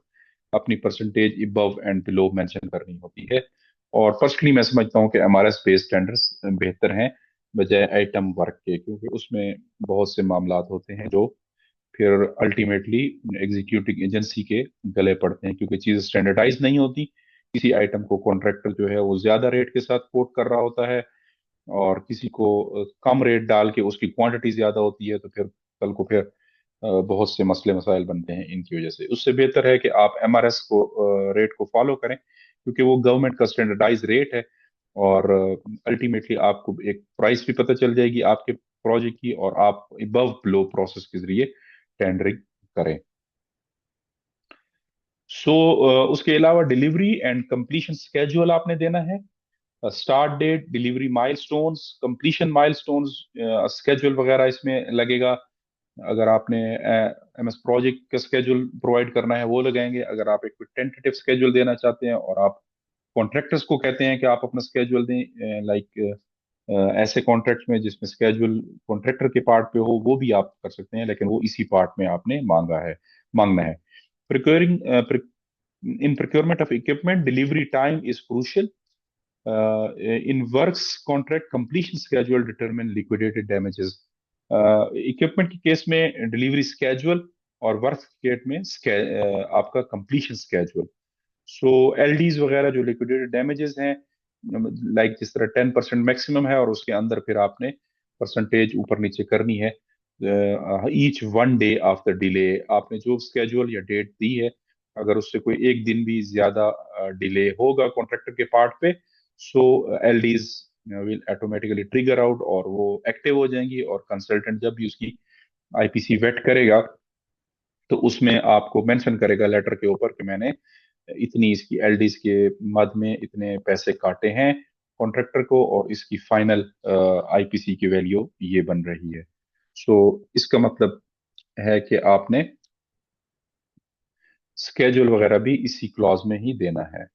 अपनी percentage above and below mention करनी होती है। और पर्सनली मैं समझता हूँ कि एमआरएस बेस्ड टेंडर्स बेहतर हैं बजाय आइटम वर्क के, क्योंकि उसमें बहुत से मामला होते हैं जो फिर अल्टीमेटली एग्जीक्यूटिव एजेंसी के गले पड़ते हैं, क्योंकि चीज स्टैंडर्डाइज नहीं होती। किसी आइटम को कॉन्ट्रैक्टर जो है वो ज्यादा रेट के साथ कोट कर रहा होता है, और किसी को कम रेट डाल के उसकी क्वांटिटी ज्यादा होती है, तो फिर कल को फिर बहुत से मसले मसाइल बनते हैं इनकी वजह से। उससे बेहतर है कि आप एमआरएस को रेट को फॉलो करें, क्योंकि वो गवर्नमेंट का स्टैंडर्डाइज रेट है। और अल्टीमेटली आपको एक प्राइस भी पता चल जाएगी आपके प्रोजेक्ट की, और आप अबव बिलो प्रोसेस के जरिए टेंडरिंग करें। सो उसके अलावा डिलीवरी एंड कंप्लीशन स्केड्यूल आपने देना है। Start date, delivery milestones, completion milestones, schedule वगैरह इसमें लगेगा। अगर आपने एमएस प्रोजेक्ट का स्केड्यूल प्रोवाइड करना है वो लगाएंगे। अगर आप एक टेंटेटिव स्केड्यूल देना चाहते हैं और आप कॉन्ट्रैक्टर्स को कहते हैं कि आप अपना स्केड्यूल दें, लाइक ऐसे कॉन्ट्रैक्ट में जिसमें स्केड्यूल कॉन्ट्रैक्टर के पार्ट पे हो, वो भी आप कर सकते हैं, लेकिन वो इसी पार्ट में आपने मांगना है। Procuring in procurement of equipment delivery time is crucial. In works contract completion schedule determine liquidated damages. Equipment के केस में डिलीवरी स्केड्यूल और वर्क केट में आपका कंप्लीशन स्केड्यूल। सो एलडीज वगैरह जो लिक्विडेटेड डैमेजेस हैं, लाइक जिस तरह 10% मैक्सिमम है और उसके अंदर फिर आपने परसेंटेज ऊपर नीचे करनी है ईच 1 डे आफ्टर डिले। आपने जो स्केड्यूल या डेट दी है, अगर उससे कोई एक दिन भी ज्यादा डिले होगा कॉन्ट्रैक्टर के पार्ट पे, सो एलडीज विल ऑटोमेटिकली ट्रिगर आउट और वो एक्टिव हो जाएंगी, और कंसल्टेंट जब भी उसकी आईपीसी वेट करेगा तो उसमें आपको मेंशन करेगा लेटर के ऊपर कि मैंने इतनी इसकी एलडीज के मद में इतने पैसे काटे हैं कॉन्ट्रैक्टर को, और इसकी फाइनल आईपीसी की वैल्यू ये बन रही है। सो इसका मतलब है कि आपने स्केड्यूल वगैरह भी इसी क्लॉज में ही देना है।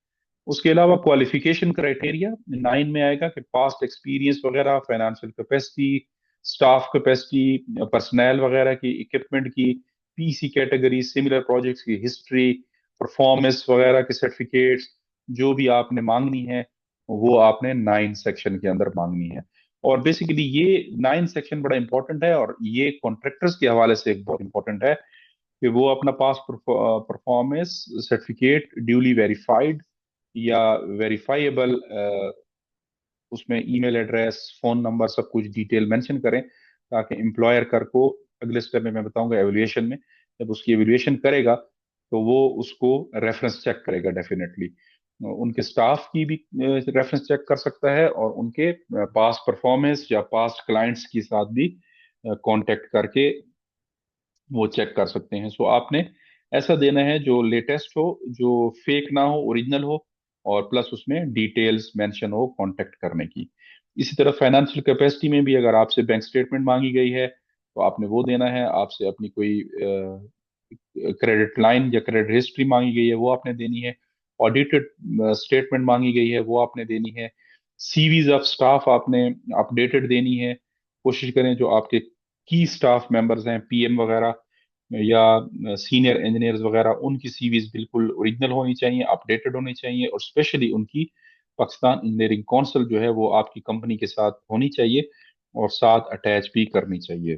उसके अलावा क्वालिफिकेशन क्राइटेरिया 9 में आएगा कि पास्ट एक्सपीरियंस वगैरह, financial capacity, staff capacity, personal वगैरह की, इक्विपमेंट की, पीसी कैटेगरी, सिमिलर प्रोजेक्ट्स की हिस्ट्री, परफॉर्मेंस वगैरह के सर्टिफिकेट्स जो भी आपने मांगनी है वो आपने 9 सेक्शन के अंदर मांगनी है। और बेसिकली ये 9 सेक्शन बड़ा इंपॉर्टेंट है, और ये कॉन्ट्रैक्टर्स के हवाले से एक बहुत इंपॉर्टेंट है कि वो अपना past performance certificate duly verified या वेरीफाइएबल, उसमें ईमेल एड्रेस, फोन नंबर, सब कुछ डिटेल मेंशन करें, ताकि एम्प्लॉयर कर को अगले स्टेप में मैं बताऊंगा एवेल्युएशन में, जब उसकी एवेल्युएशन करेगा तो वो उसको रेफरेंस चेक करेगा डेफिनेटली। उनके स्टाफ की भी रेफरेंस चेक कर सकता है, और उनके पास्ट परफॉर्मेंस या पास्ट क्लाइंट्स के साथ भी कांटेक्ट करके वो चेक कर सकते हैं। सो आपने ऐसा देना है जो लेटेस्ट हो, जो फेक ना हो, ओरिजिनल हो, और प्लस उसमें डिटेल्स मेंशन हो कांटेक्ट करने की। इसी तरह फाइनेंशियल कैपेसिटी में भी अगर आपसे बैंक स्टेटमेंट मांगी गई है तो आपने वो देना है। आपसे अपनी कोई क्रेडिट लाइन या क्रेडिट हिस्ट्री मांगी गई है वो आपने देनी है। ऑडिटेड स्टेटमेंट मांगी गई है वो आपने देनी है। सीवीज ऑफ स्टाफ आपने अपडेटेड देनी है। कोशिश करें जो आपके की स्टाफ मेंबर्स हैं, पीएम वगैरह या सीनियर इंजीनियर्स वगैरह, उनकी सीवीज बिल्कुल ओरिजिनल होनी चाहिए, अपडेटेड होनी चाहिए, और स्पेशली उनकी पाकिस्तान इंजीनियरिंग काउंसिल जो है वो आपकी कंपनी के साथ होनी चाहिए, और साथ अटैच भी करनी चाहिए।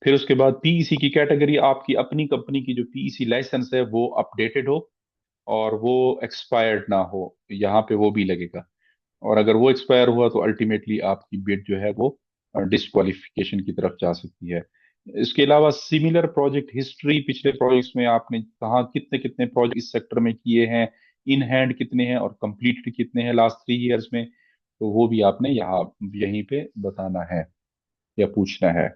फिर उसके बाद पीईसी की कैटेगरी, आपकी अपनी कंपनी की जो पीईसी लाइसेंस है वो अपडेटेड हो और वो एक्सपायर्ड ना हो, यहाँ पे वो भी लगेगा। और अगर वो एक्सपायर हुआ तो अल्टीमेटली आपकी बिड जो है वो डिस्क्वालिफिकेशन की तरफ जा सकती है। इसके अलावा सिमिलर प्रोजेक्ट हिस्ट्री, पिछले प्रोजेक्ट्स में आपने कहाँ कितने कितने प्रोजेक्ट इस सेक्टर में किए हैं, इन हैंड कितने हैं और कंप्लीटेड कितने हैं लास्ट 3 इयर्स में, तो वो भी आपने यहाँ यहीं पे बताना है या पूछना है।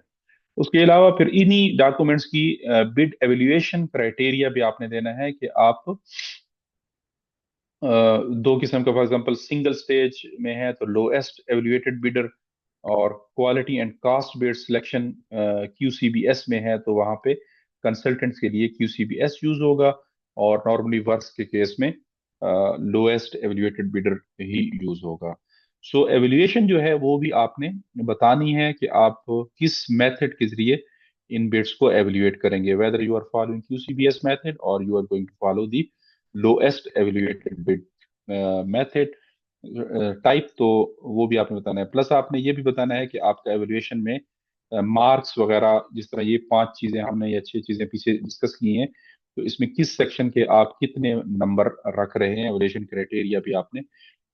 उसके अलावा फिर इन्हीं डॉक्यूमेंट्स की बिड एवेल्युएशन क्राइटेरिया भी आपने देना है कि आप दो किस्म का, फॉर एग्जांपल सिंगल स्टेज में है तो लोएस्ट एवेल्युएटेड बिडर, और quality and cost based selection QCBS में है तो वहां पे कंसल्टेंट्स के लिए क्यूसीबीएस यूज होगा, और नॉर्मली वर्क्स के केस में लोएस्ट एवेल्युएटेड बिडर ही यूज होगा। सो एवेल्युएशन जो है वो भी आपने बतानी है कि आप किस मेथड के जरिए इन बिड्स को एवेल्युएट करेंगे, whether you are following QCBS method और you are going to follow the lowest evaluated bid method type, तो वो भी आपने बताना है। प्लस आपने ये भी बताना है कि आपका एवेल्युएशन में मार्क्स वगैरह, जिस तरह ये 5 चीजें हमने, ये 6 चीजें पीछे डिस्कस की हैं, तो इसमें किस सेक्शन के आप कितने नंबर रख रहे हैं, एवेल्युएशन क्राइटेरिया भी आपने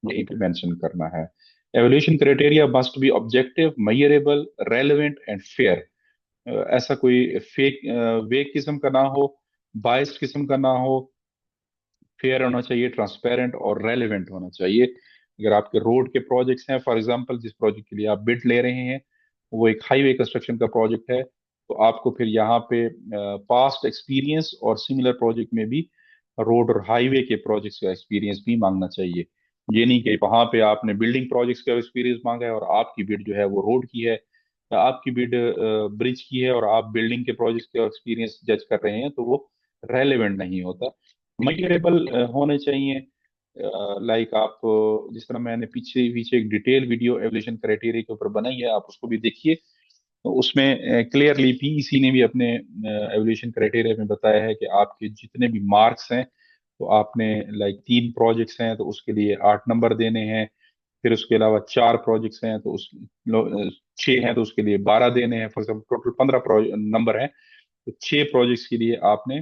यहीं पे मेंशन करना है। Evaluation criteria must be objective, measurable, relevant and fair. ऐसा कोई फेक वेक किस्म का ना हो, बायस्ड किस्म का ना हो, फेयर होना चाहिए, ट्रांसपेरेंट और रेलेवेंट होना चाहिए। अगर आपके रोड के प्रोजेक्ट्स हैं, फॉर एग्जांपल जिस प्रोजेक्ट के लिए आप बिड ले रहे हैं वो एक हाईवे कंस्ट्रक्शन का प्रोजेक्ट है, तो आपको फिर यहाँ पे पास्ट एक्सपीरियंस और सिमिलर प्रोजेक्ट में भी रोड और हाईवे के प्रोजेक्ट्स का एक्सपीरियंस भी मांगना चाहिए। ये नहीं कि वहां पे आपने बिल्डिंग प्रोजेक्ट्स का एक्सपीरियंस मांगा है और आपकी बिड जो है वो रोड की है, या आपकी बिड ब्रिज की है और आप बिल्डिंग के प्रोजेक्ट्स का एक्सपीरियंस जज कर रहे हैं, तो वो रेलेवेंट नहीं होता। मेजरेबल होने चाहिए। लाइक आप जिस तरह मैंने पीछे पीछे एक डिटेल वीडियो एवोल्यूशन क्राइटेरिया के ऊपर बनाई है, आप उसको भी देखिए। तो उसमें क्लियरली पीईसी ने भी अपने एवोल्यूशन क्राइटेरिया में बताया है कि आपके जितने भी मार्क्स हैं, तो आपने लाइक 3 प्रोजेक्ट्स हैं तो उसके लिए 8 नंबर देने हैं। फिर उसके अलावा 4 प्रोजेक्ट्स हैं तो 6 हैं तो उसके लिए 12 देने हैं। फॉर एग्जाम्पल टोटल 15 नंबर हैं, तो 6 प्रोजेक्ट्स के लिए आपने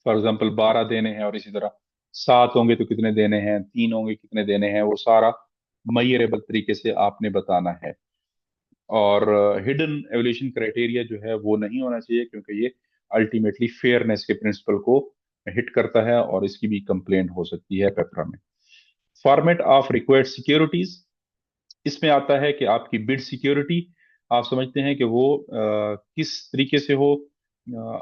फॉर एग्जाम्पल 12 देने हैं। और इसी तरह 7 होंगे तो कितने देने हैं, 3 होंगे कितने देने हैं, वो सारा मयरेबल तरीके से आपने बताना है। और हिडन एवोल्यूशन क्राइटेरिया जो है वो नहीं होना चाहिए, क्योंकि ये अल्टीमेटली फेयरनेस के प्रिंसिपल को हिट करता है और इसकी भी कंप्लेंट हो सकती है पेपरा में। फॉर्मेट ऑफ रिक्वायर्ड सिक्योरिटीज, इसमें आता है कि आपकी बिड सिक्योरिटी आप समझते हैं कि वो किस तरीके से हो।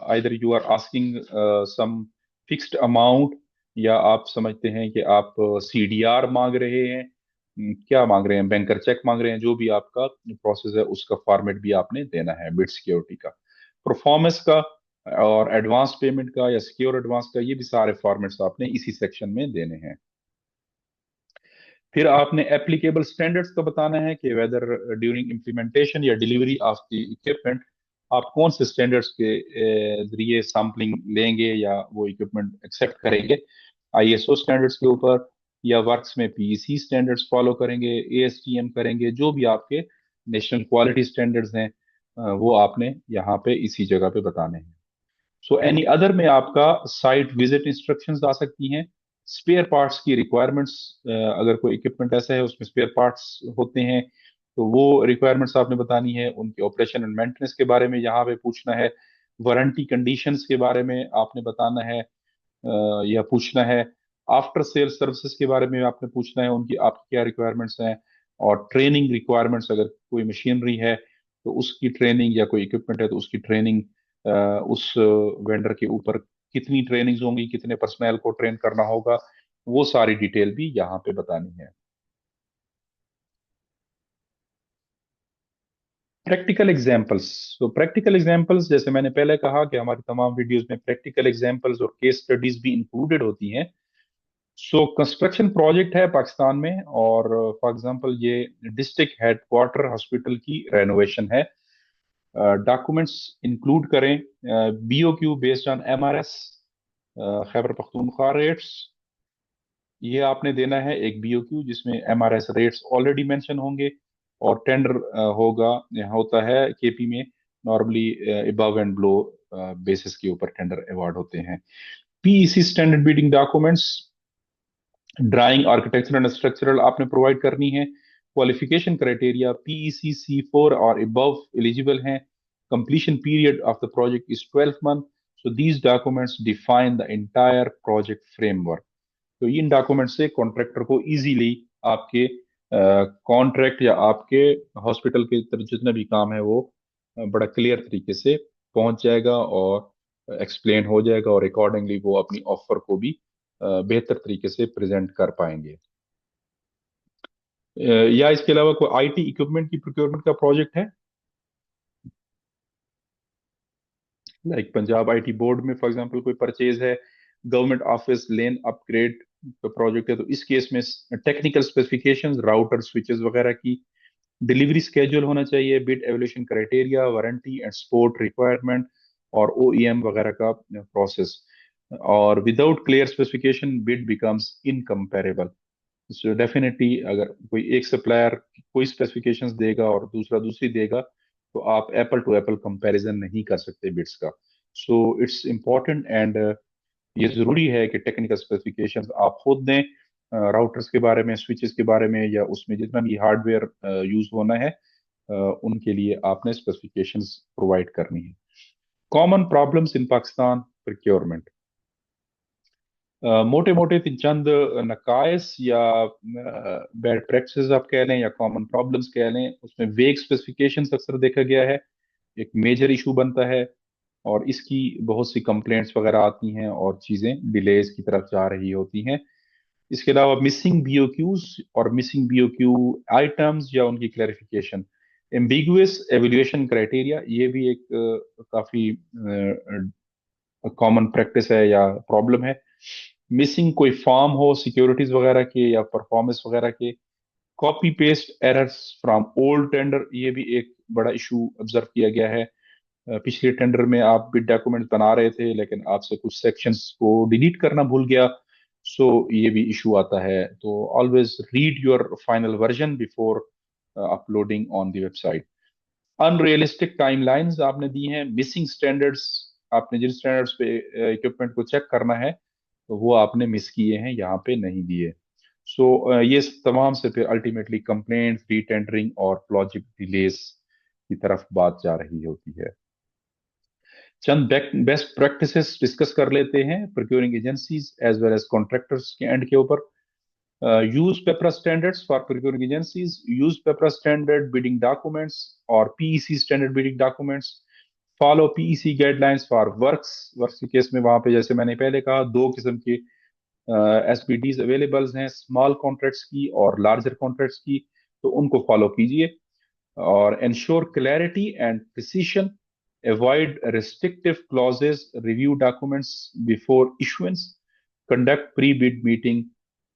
Either you are asking some fixed amount, या आप समझते हैं कि आप सीडीआर मांग रहे हैं, क्या मांग रहे हैं, बैंकर चेक मांग रहे हैं, जो भी आपका प्रोसेस है उसका फॉर्मेट भी आपने देना है बिड सिक्योरिटी का। परफॉर्मेंस का और एडवांस पेमेंट का या सिक्योर एडवांस का, ये भी सारे फॉर्मेट्स आपने इसी सेक्शन में देने हैं। फिर आपने एप्लीकेबल स्टैंडर्ड्स का बताना है कि वेदर ड्यूरिंग इम्प्लीमेंटेशन या डिलीवरी ऑफ द इक्विपमेंट आप कौन से स्टैंडर्ड्स के जरिए सैम्पलिंग लेंगे या वो इक्विपमेंट एक्सेप्ट करेंगे, आईएसओ स्टैंडर्ड्स के ऊपर, या वर्क्स में पीईसी स्टैंडर्ड्स फॉलो करेंगे, एएसटीएम करेंगे, जो भी आपके नेशनल क्वालिटी स्टैंडर्ड्स हैं वो आपने यहाँ पे इसी जगह पे बताने हैं। सो एनी अदर में आपका साइट विजिट इंस्ट्रक्शंस आ सकती हैं। स्पेयर पार्ट्स की रिक्वायरमेंट्स, अगर कोई इक्विपमेंट ऐसा है उसमें स्पेयर पार्ट्स होते हैं तो वो रिक्वायरमेंट्स आपने बतानी है। उनके ऑपरेशन एंड मेंटेनेंस के बारे में यहाँ पे पूछना है। वारंटी कंडीशंस के बारे में आपने बताना है या पूछना है। आफ्टर सेल सर्विसेज के बारे में आपने पूछना है, उनकी आपकी क्या रिक्वायरमेंट्स हैं। और ट्रेनिंग रिक्वायरमेंट्स, अगर कोई मशीनरी है तो उसकी ट्रेनिंग, या कोई इक्विपमेंट है तो उसकी ट्रेनिंग, उस वेंडर के ऊपर कितनी ट्रेनिंग्स होंगी, कितने पर्सनल को ट्रेन करना होगा, वो सारी डिटेल भी यहाँ पे बतानी है। प्रैक्टिकल एग्जांपल्स, तो प्रैक्टिकल एग्जांपल्स जैसे मैंने पहले कहा कि हमारी तमाम वीडियोस में प्रैक्टिकल एग्जांपल्स और केस स्टडीज भी इंक्लूडेड होती हैं। सो कंस्ट्रक्शन प्रोजेक्ट है पाकिस्तान में, और फॉर एग्जांपल ये डिस्ट्रिक्ट हेडक्वार्टर हॉस्पिटल की रेनोवेशन है। डॉक्यूमेंट्स इंक्लूड करें BOQ based on MRS Khyber Pakhtunkhwa rates, ये आपने देना है एक बीओक्यू जिसमें एमआरएस रेट्स ऑलरेडी मेंशन होंगे। और टेंडर होगा, होता है केपी में normally above and below basis के ऊपर टेंडर अवार्ड होते हैं। PEC standard building documents, drawing architectural and structural आपने प्रोवाइड करनी है। क्वालिफिकेशन क्राइटेरिया पीईसी C4 और अबव एलिजिबल हैं। Completion period of the project is 12 month। So these documents define the entire project framework. तो इन document से contractor को easily आपके contract या आपके हॉस्पिटल के तरफ जितने भी काम है वो बड़ा क्लियर तरीके से पहुंच जाएगा और एक्सप्लेन हो जाएगा, और अकॉर्डिंगली वो अपनी ऑफर को भी बेहतर तरीके से प्रेजेंट कर पाएंगे। या इसके अलावा कोई आईटी इक्विपमेंट की प्रोक्योरमेंट का प्रोजेक्ट है, लाइक पंजाब आईटी बोर्ड में फॉर एग्जांपल कोई परचेज है, गवर्नमेंट ऑफिस लेन अपग्रेड का प्रोजेक्ट है, तो इस केस में टेक्निकल स्पेसिफिकेशंस राउटर स्विचेस वगैरह की डिलीवरी स्केड्यूल होना चाहिए, bid evolution criteria, warranty and support requirement, और ओईएम वगैरह का प्रोसेस। और without clear specification bid becomes incomparable. So definitely अगर कोई एक सप्लायर कोई स्पेसिफिकेशंस देगा और दूसरा दूसरी देगा, तो आप एप्पल टू एप्पल कंपैरिजन नहीं कर सकते बिड्स का। सो इट्स इम्पोर्टेंट एंड ये जरूरी है कि टेक्निकल स्पेसिफिकेशंस आप खुद दें, राउटर्स के बारे में, स्विचेस के बारे में, या उसमें जितना भी हार्डवेयर यूज होना है उनके लिए आपने स्पेसिफिकेशंस प्रोवाइड करनी है। Common problems in Pakistan procurement, मोटे मोटे तीन चंद नकायस या बैड प्रैक्टिसेस आप कह लें या कॉमन प्रॉब्लम्स कह लें, उसमें वेग स्पेसिफिकेशंस अक्सर देखा गया है, एक मेजर इशू बनता है। और इसकी बहुत सी कंप्लेंट्स वगैरह आती हैं और चीज़ें डिलेज की तरफ जा रही होती हैं। इसके अलावा मिसिंग बीओक्यूज और मिसिंग बीओक्यू आइटम्स या उनकी क्लैरिफिकेशन, एम्बिगुअस एवेल्युएशन क्राइटेरिया, ये भी एक काफ़ी कॉमन प्रैक्टिस है या प्रॉब्लम है। मिसिंग कोई फॉर्म हो सिक्योरिटीज वगैरह के या परफॉर्मेंस वगैरह के। Copy paste errors from old tender, ये भी एक बड़ा इशू ऑब्जर्व किया गया है। पिछले टेंडर में आप बिड डॉक्यूमेंट बना रहे थे लेकिन आपसे कुछ सेक्शंस को डिलीट करना भूल गया, सो ये भी इशू आता है। तो always read your final version before uploading on the website. Unrealistic timelines आपने दी हैं, मिसिंग स्टैंडर्ड्स, आपने जिन स्टैंडर्ड्स पे इक्विपमेंट को चेक करना है तो वो आपने मिस किए हैं, यहाँ पे नहीं दिए। सो ये तमाम से फिर अल्टीमेटली कंप्लेंट, रीटेंडरिंग और प्रोजेक्ट डिलेस की तरफ बात जा रही होती है। चंद बेस्ट प्रैक्टिसेस डिस्कस कर लेते हैं procuring agencies as well as contractors के एंड के ऊपर। use PEPRA standards for procuring agencies, use PEPRA standard bidding documents or PEC standard bidding documents, follow PEC guidelines for works के case में वहां पे जैसे मैंने पहले कहा दो किस्म के SPDs अवेलेबल हैं, स्मॉल कॉन्ट्रैक्ट्स की और लार्जर कॉन्ट्रैक्ट्स की, तो उनको फॉलो कीजिए। और ensure clarity and precision, avoid restrictive clauses, review documents before issuance, conduct pre-bid meeting।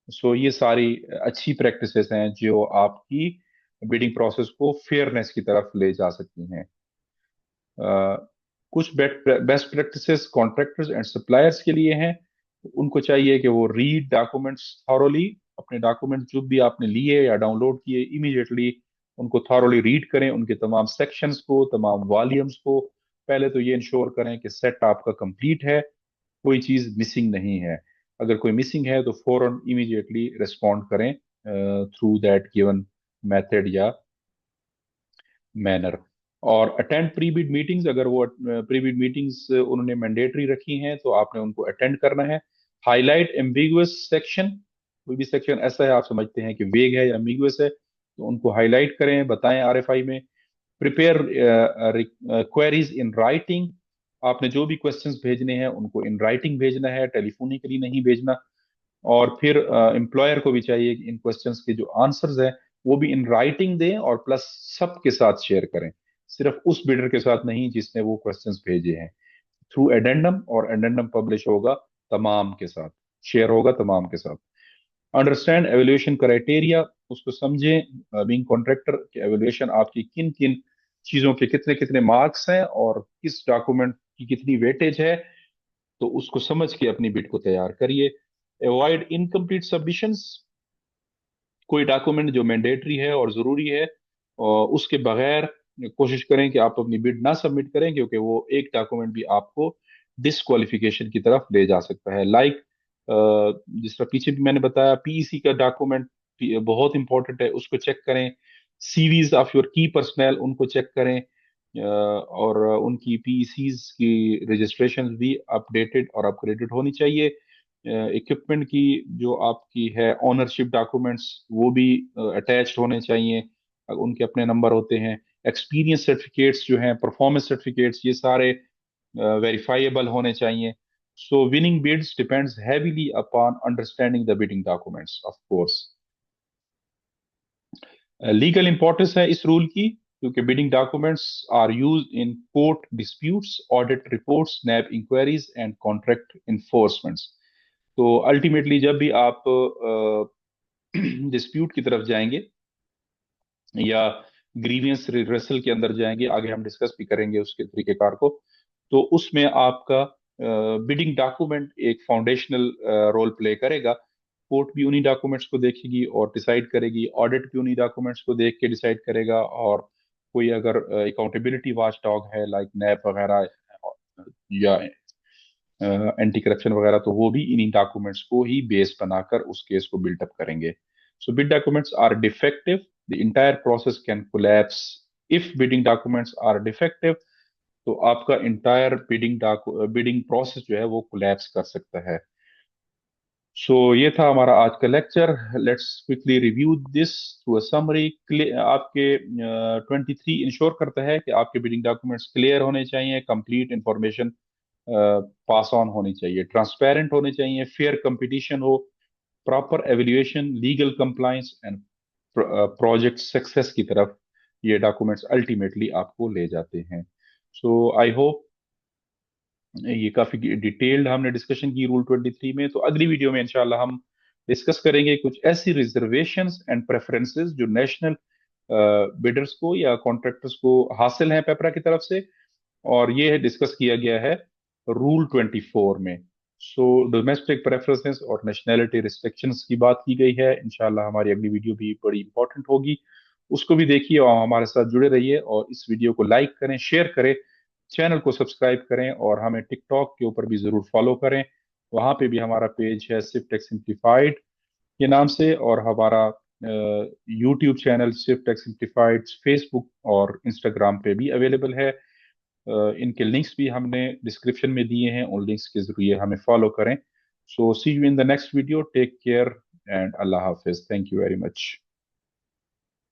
सो ये सारी अच्छी प्रैक्टिसेस हैं जो आपकी बिडिंग प्रोसेस को फेयरनेस की तरफ ले जा सकती हैं। कुछ best practices contractors and suppliers के लिए हैं। उनको चाहिए कि वो रीड डॉक्यूमेंट्स थॉरोली, अपने डॉक्यूमेंट जो भी आपने लिए या डाउनलोड किए इमीडिएटली उनको थॉरोली रीड करें, उनके तमाम सेक्शंस को, तमाम वॉल्यूम्स को। पहले तो ये इंश्योर करें कि सेट आपका कंप्लीट है, कोई चीज मिसिंग नहीं है। अगर कोई मिसिंग है तो फौरन इमीडिएटली रिस्पॉन्ड करें थ्रू दैट गिवन मेथड या मैनर। और अटेंड प्री बिड मीटिंग्स, अगर वो प्री बिड मीटिंग्स उन्होंने मैंडेटरी रखी हैं तो आपने उनको अटेंड करना है। हाईलाइट एम्बिगुअस सेक्शन, कोई भी सेक्शन ऐसा है आप समझते हैं कि वेग है या एम्बिगुअस है तो उनको हाईलाइट करें, बताएं आरएफआई में। प्रिपेयर क्वेरीज इन राइटिंग, आपने जो भी क्वेश्चंस भेजने हैं उनको इन राइटिंग भेजना है, टेलीफोनिकली नहीं भेजना। और फिर एम्प्लॉयर को भी चाहिए कि इन क्वेश्चंस के जो आंसर्स हैं वो भी इन राइटिंग दें और प्लस सबके साथ शेयर करें, सिर्फ उस बिडर के साथ नहीं जिसने वो क्वेश्चंस भेजे हैं, थ्रू एडेंडम। और एडेंडम पब्लिश होगा तमाम के साथ, शेयर होगा तमाम के साथ। अंडरस्टैंड एवेल्यूएशन क्राइटेरिया, उसको समझें बीइंग कॉन्ट्रैक्टर कि एवेल्यूएशन आपकी किन किन चीजों के कितने कितने मार्क्स हैं और किस डॉक्यूमेंट की कितनी वेटेज है, तो उसको समझ के अपनी बिड को तैयार करिए। अवॉइड इनकम्प्लीट सबमिशंस, कोई डॉक्यूमेंट जो मैंडेटरी है और जरूरी है और उसके बगैर कोशिश करें कि आप अपनी बिड ना सबमिट करें, क्योंकि वो एक डॉक्यूमेंट भी आपको डिसक्वालिफिकेशन की तरफ ले जा सकता है। लाइक जिस तरह पीछे भी मैंने बताया, पीईसी का डॉक्यूमेंट बहुत इंपॉर्टेंट है, उसको चेक करें। सीवीज ऑफ योर की पर्सनल उनको चेक करें, और उनकी पीईसीज की रजिस्ट्रेशन भी अपडेटेड और अपग्रेडेड होनी चाहिए। इक्विपमेंट की जो आपकी है ओनरशिप डॉक्यूमेंट्स वो भी अटैच्ड होने चाहिए, उनके अपने नंबर होते हैं। एक्सपीरियंस सर्टिफिकेट्स जो हैं, परफॉर्मेंस सर्टिफिकेट्स, ये सारे वेरीफाइएबल होने चाहिए। So winning bids depends heavily upon understanding the bidding documents of course. Legal importance है इस रूल की क्योंकि bidding documents are used in court disputes, audit reports, NAB inquiries and contract enforcements. तो ultimately जब भी आप डिस्प्यूट की तरफ जाएंगे या ग्रीवियंस रिड्रेसल के अंदर जाएंगे, आगे हम डिस्कस भी करेंगे उसके तरीकेकार को, तो उसमें आपका बिडिंग डॉक्यूमेंट एक फाउंडेशनल रोल प्ले करेगा। कोर्ट भी उन्हीं डॉक्यूमेंट्स को देखेगी और डिसाइड करेगी, ऑडिट भी उन्हीं डॉक्यूमेंट्स को देख के डिसाइड करेगा, और कोई अगर अकाउंटेबिलिटी वॉच डॉग है लाइक नैप वगैरह या एंटी करप्शन वगैरह, तो वो भी इन्हीं डॉक्यूमेंट्स को ही बेस बनाकर उस केस को बिल्डअप करेंगे। So bid documents are defective, the entire process can collapse. If bidding documents are defective तो आपका इंटायर बिडिंग प्रोसेस जो है वो कोलैप्स कर सकता है। सो ये था हमारा आज का lecture. Let's quickly review this through a summary. आपके 23 इंश्योर करता है कि आपके बिडिंग डॉक्यूमेंट्स क्लियर होने चाहिए, कंप्लीट इंफॉर्मेशन पास ऑन होनी चाहिए, ट्रांसपेरेंट होने चाहिए, फेयर कंपटीशन हो, proper evaluation, legal compliance and project success की तरफ ये डॉक्यूमेंट्स अल्टीमेटली आपको ले जाते हैं। सो आई होप ये काफी डिटेल्ड हमने डिस्कशन की रूल 23 में। तो अगली वीडियो में इंशाल्लाह हम डिस्कस करेंगे कुछ ऐसी रिजर्वेशंस एंड प्रेफरेंसेस जो नेशनल बिडर्स को या कॉन्ट्रैक्टर्स को हासिल हैं पेपरा की तरफ से, और ये डिस्कस किया गया है रूल 24 में। सो डोमेस्टिक प्रेफरेंसेस और नेशनैलिटी रिस्ट्रिक्शंस की बात की गई है। इंशाल्लाह हमारी अगली वीडियो भी बड़ी इंपॉर्टेंट होगी, उसको भी देखिए और हमारे साथ जुड़े रहिए, और इस वीडियो को लाइक करें, शेयर करें, चैनल को सब्सक्राइब करें, और हमें टिकटॉक के ऊपर भी जरूर फॉलो करें। वहां पे भी हमारा पेज है सिर्फ टेक सिंप्लीफाइड के नाम से, और हमारा यूट्यूब चैनल सिर्फ टेक सिंप्लीफाइड फेसबुक और इंस्टाग्राम पे भी अवेलेबल है। इनके लिंक्स भी हमने डिस्क्रिप्शन में दिए हैं, उन लिंक्स के जरिए हमें फॉलो करें। So see you in the next video, take care and Allah हाफिज, थैंक यू वेरी मच।